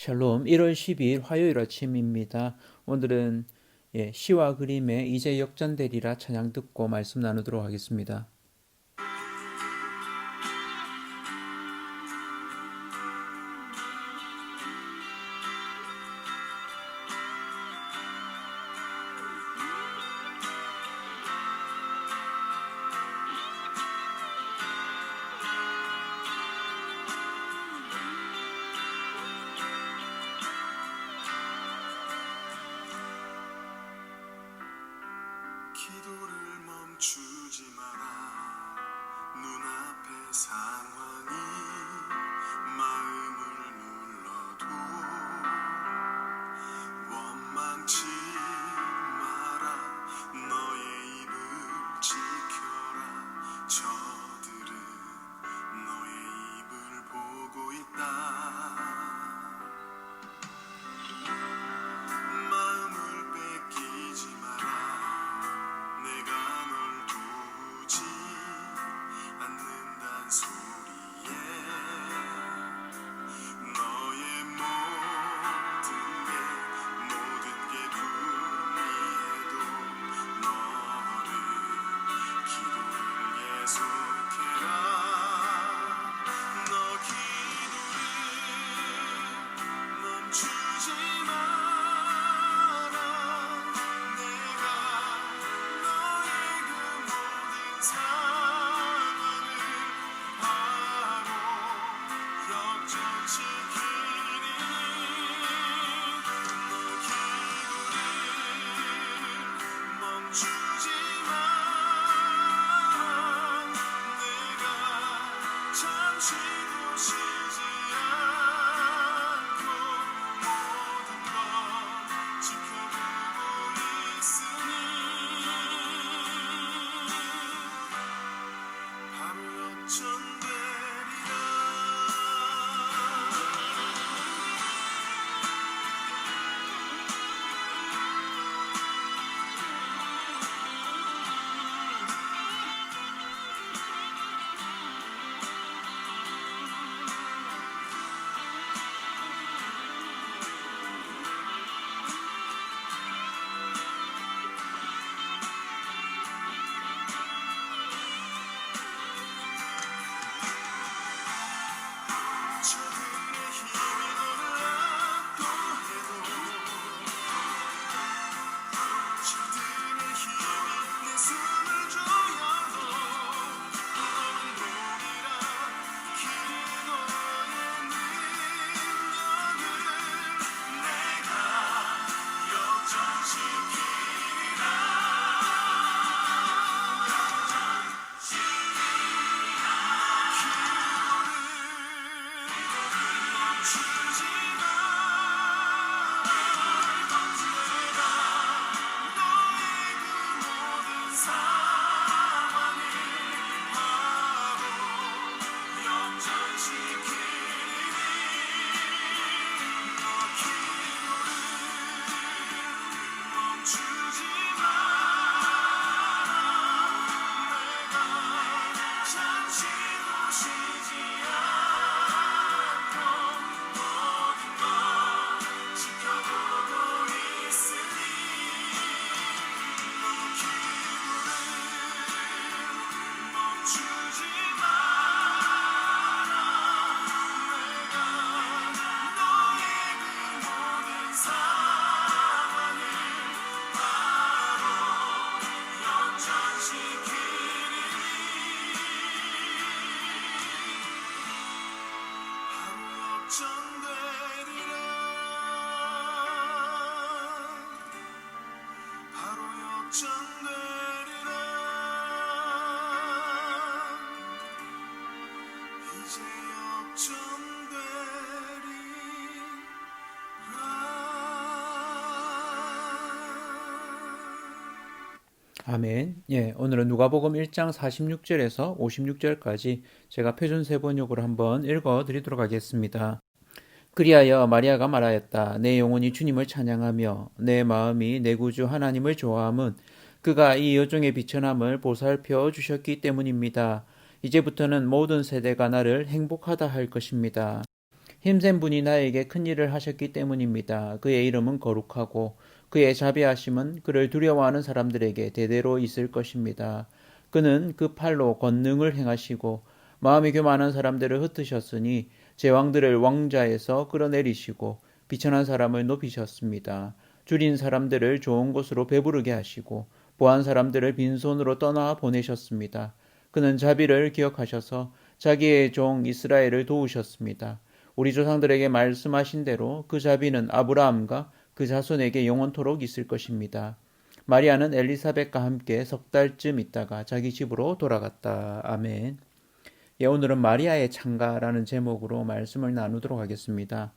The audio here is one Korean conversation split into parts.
샬롬 1월 12일 화요일 아침입니다. 오늘은 시와 그림의 이제 역전되리라 찬양 듣고 말씀 나누도록 하겠습니다. 기도를 멈추지 마라. 눈앞의 상황이 마음을 눌러도 원망치 마라. 너의 입을 지켜라. 저들은 너의 입을 보고 있다. 마음을 뺏기지 마라. 내가 널 도우지 않는단 소리에 너의 모든 게 불리해도 너는 기도를 계속해라. 너 기도를 멈추지 마라. 내가 너의 그 모든 상황을 바로 역전시키리. 너 기도를 멈추지 마라. 내가 잠시도 쉬지 않고 모든 것 지켜보고 있으니 바로 역전되리라. 저들의 힘이 너를 압도해도 저들의 힘이 내 숨을 조여도 너는 독이라 긴 너의 능력을 내가 역전시키리라. 멈추지 마라. 내가 너의 그 모든 상황을 바로 역전시키리. 너 기도를 멈추지 마라. 내가 잠시도 쉬지 않고 모든 것 지켜보고 있으니 너 기도를 멈추지 마라. 내가 너의 그 모든 상황을 바로 역전시키리. 바로 역전되리라. 바로 역전되리라. 이제 역전되리라. 아멘. 오늘은 누가복음 1장 46절에서 56절까지 제가 표준세 번역으로 한번 읽어 드리도록 하겠습니다. 그리하여 마리아가 말하였다. 내 영혼이 주님을 찬양하며 내 마음이 내 구주 하나님을 좋아함은 그가 이 여종의 비천함을 보살펴 주셨기 때문입니다. 이제부터는 모든 세대가 나를 행복하다 할 것입니다. 힘센 분이 나에게 큰 일을 하셨기 때문입니다. 그의 이름은 거룩하고 그의 자비하심은 그를 두려워하는 사람들에게 대대로 있을 것입니다. 그는 그 팔로 권능을 행하시고 마음이 교만한 사람들을 흩으셨으니 제왕들을 왕좌에서 끌어내리시고 비천한 사람을 높이셨습니다. 줄인 사람들을 좋은 곳으로 배부르게 하시고 보한 사람들을 빈손으로 떠나 보내셨습니다. 그는 자비를 기억하셔서 자기의 종 이스라엘을 도우셨습니다. 우리 조상들에게 말씀하신 대로 그 자비는 아브라함과 그 자손에게 영원토록 있을 것입니다. 마리아는 엘리사벳과 함께 석 달쯤 있다가 자기 집으로 돌아갔다. 아멘. 예, 오늘은 마리아의 창가라는 제목으로 말씀을 나누도록 하겠습니다.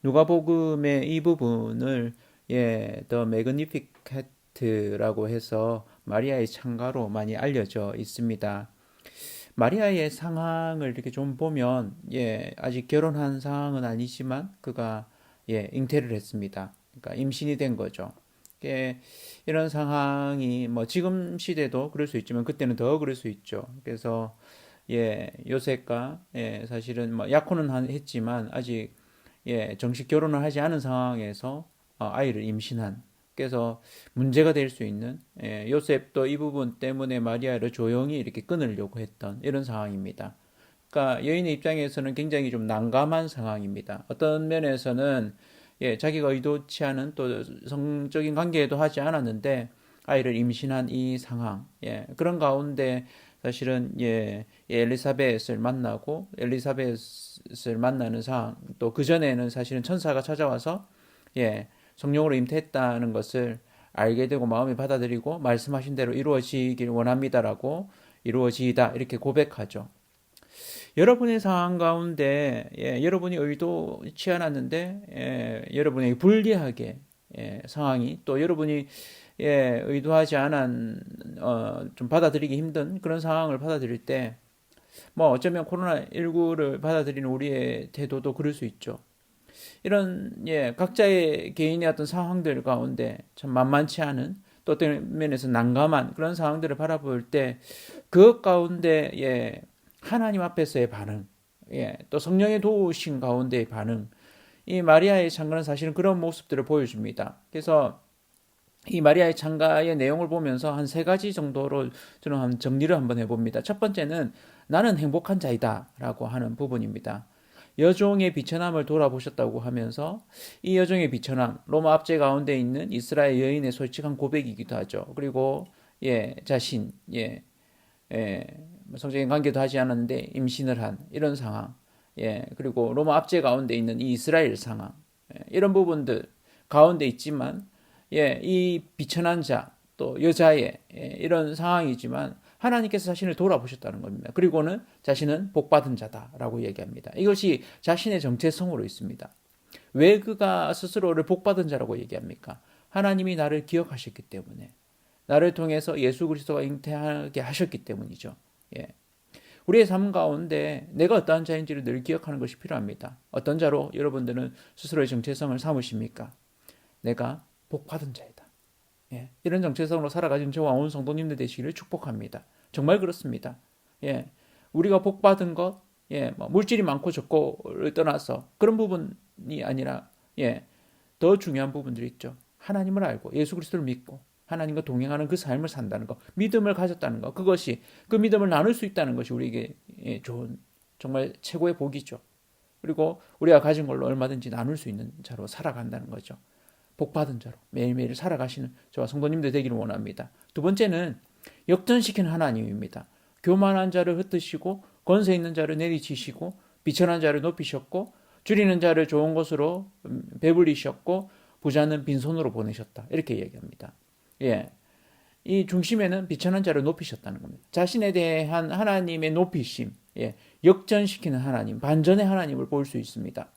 누가복음의 이 부분을 The Magnificat라고 해서 마리아의 창가로 많이 알려져 있습니다. 마리아의 상황을 이렇게 좀 보면 아직 결혼한 상황은 아니지만 그가 잉태를 했습니다. 그러니까 임신이 된 거죠. 이런 상황이 뭐 지금 시대도 그럴 수 있지만 그때는 더 그럴 수 있죠. 그래서 요셉과 사실은 뭐 약혼은 했지만 아직 정식 결혼을 하지 않은 상황에서 아이를 임신한, 그래서 문제가 될 수 있는, 요셉도 이 부분 때문에 마리아를 조용히 이렇게 끊으려고 했던 이런 상황입니다. 그러니까 여인의 입장에서는 굉장히 좀 난감한 상황입니다. 어떤 면에서는 자기가 의도치 않은 또 성적인 관계도 하지 않았는데 아이를 임신한 이 상황, 그런 가운데 사실은 엘리사벳을 만나고 엘리사벳을 만나는 상황, 또 그 전에는 사실은 천사가 찾아와서 성령으로 잉태했다는 것을 알게 되고 마음에 받아들이고 말씀하신 대로 이루어지길 원합니다라고 이루어지이다 이렇게 고백하죠. 여러분의 상황 가운데 여러분이 의도치 않았는데 여러분에게 불리하게 상황이, 또 여러분이 의도하지 않은 좀 받아들이기 힘든 그런 상황을 받아들일 때, 뭐 어쩌면 코로나19를 받아들이는 우리의 태도도 그럴 수 있죠. 이런 각자의 개인의 어떤 상황들 가운데 참 만만치 않은, 또 어떤 면에서 난감한 그런 상황들을 바라볼 때 그 가운데 하나님 앞에서의 반응, 또 성령의 도우신 가운데의 반응, 이 마리아의 창가는 사실은 그런 모습들을 보여줍니다. 그래서 이 마리아의 창가의 내용을 보면서 한 세 가지 정도로 저는 한 정리를 한번 해봅니다. 첫 번째는 나는 행복한 자이다 라고 하는 부분입니다. 여종의 비천함을 돌아보셨다고 하면서 이 여종의 비천함, 로마 압제 가운데 있는 이스라엘 여인의 솔직한 고백이기도 하죠. 그리고 자신, 성적인 관계도 하지 않았는데 임신을 한 이런 상황, 그리고 로마 압제 가운데 있는 이 이스라엘 상황, 이런 부분들 가운데 있지만 이 비천한 자, 또 여자의 이런 상황이지만 하나님께서 자신을 돌아보셨다는 겁니다. 그리고는 자신은 복받은 자다라고 얘기합니다. 이것이 자신의 정체성으로 있습니다. 왜 그가 스스로를 복받은 자라고 얘기합니까? 하나님이 나를 기억하셨기 때문에, 나를 통해서 예수 그리스도가 잉태하게 하셨기 때문이죠. 우리의 삶 가운데 내가 어떠한 자인지를 늘 기억하는 것이 필요합니다. 어떤 자로 여러분들은 스스로의 정체성을 삼으십니까? 내가 복받은 자이다. 이런 정체성으로 살아가신 저와 온 성도님들 되시기를 축복합니다. 정말 그렇습니다. 우리가 복받은 것, 뭐 물질이 많고 적고를 떠나서 그런 부분이 아니라 더 중요한 부분들이 있죠. 하나님을 알고 예수 그리스도를 믿고 하나님과 동행하는 그 삶을 산다는 것, 믿음을 가졌다는 것, 그것이 그 믿음을 나눌 수 있다는 것이 우리에게 좋은 정말 최고의 복이죠. 그리고 우리가 가진 걸로 얼마든지 나눌 수 있는 자로 살아간다는 거죠. 복받은 자로 매일매일 살아가시는 저와 성도님들 되기를 원합니다. 두 번째는 역전시키는 하나님입니다. 교만한 자를 흩으시고 권세 있는 자를 내리치시고 비천한 자를 높이셨고 줄이는 자를 좋은 것으로 배불리셨고 부자는 빈손으로 보내셨다. 이렇게 얘기합니다. 이 중심에는 비천한 자를 높이셨다는 겁니다. 자신에 대한 하나님의 높이심, 역전시키는 하나님, 반전의 하나님을 볼 수 있습니다.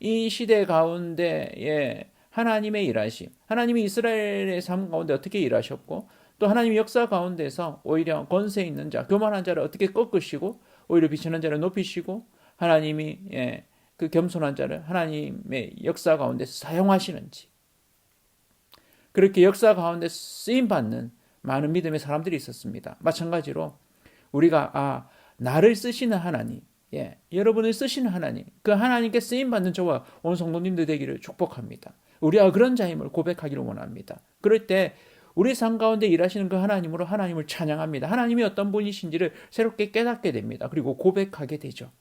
이 시대 가운데 하나님의 일하심, 하나님이 이스라엘의 삶 가운데 어떻게 일하셨고, 또 하나님의 역사 가운데서 오히려 권세 있는 자, 교만한 자를 어떻게 꺾으시고 오히려 비천한 자를 높이시고 하나님이 그 겸손한 자를 하나님의 역사 가운데서 사용하시는지, 그렇게 역사 가운데 쓰임받는 많은 믿음의 사람들이 있었습니다. 마찬가지로 우리가 나를 쓰시는 하나님, 예, 여러분을 쓰시는 하나님, 그 하나님께 쓰임 받는 저와 온 성도님들 되기를 축복합니다. 우리가 그런 자임을 고백하기를 원합니다. 그럴 때 우리 삶 가운데 일하시는 그 하나님으로 하나님을 찬양합니다. 하나님이 어떤 분이신지를 새롭게 깨닫게 됩니다. 그리고 고백하게 되죠.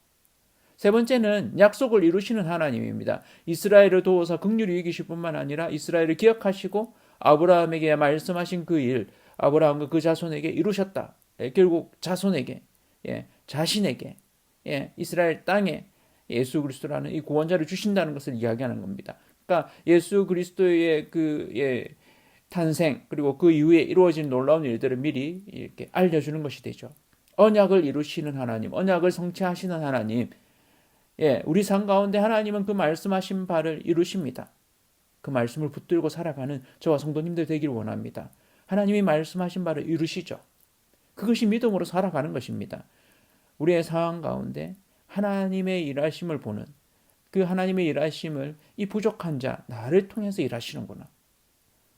세 번째는 약속을 이루시는 하나님입니다. 이스라엘을 도우사 긍휼히 여기실 뿐만 아니라 이스라엘을 기억하시고 아브라함에게 말씀하신 그 일, 아브라함과 그 자손에게 이루셨다. 예, 결국 자손에게, 예, 자신에게, 예, 이스라엘 땅에 예수 그리스도라는 이 구원자를 주신다는 것을 이야기하는 겁니다. 그러니까 예수 그리스도의 그 탄생 그리고 그 이후에 이루어진 놀라운 일들을 미리 이렇게 알려주는 것이 되죠. 언약을 이루시는 하나님, 언약을 성취하시는 하나님, 예, 우리 삶 가운데 하나님은 그 말씀하신 바를 이루십니다. 그 말씀을 붙들고 살아가는 저와 성도님들 되기를 원합니다. 하나님이 말씀하신 바를 이루시죠. 그것이 믿음으로 살아가는 것입니다. 우리의 상황 가운데 하나님의 일하심을 보는 그 하나님의 일하심을 이 부족한 자, 나를 통해서 일하시는구나.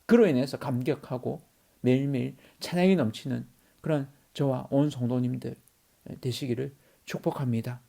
그로 인해서 감격하고 매일매일 찬양이 넘치는 그런 저와 온 성도님들 되시기를 축복합니다.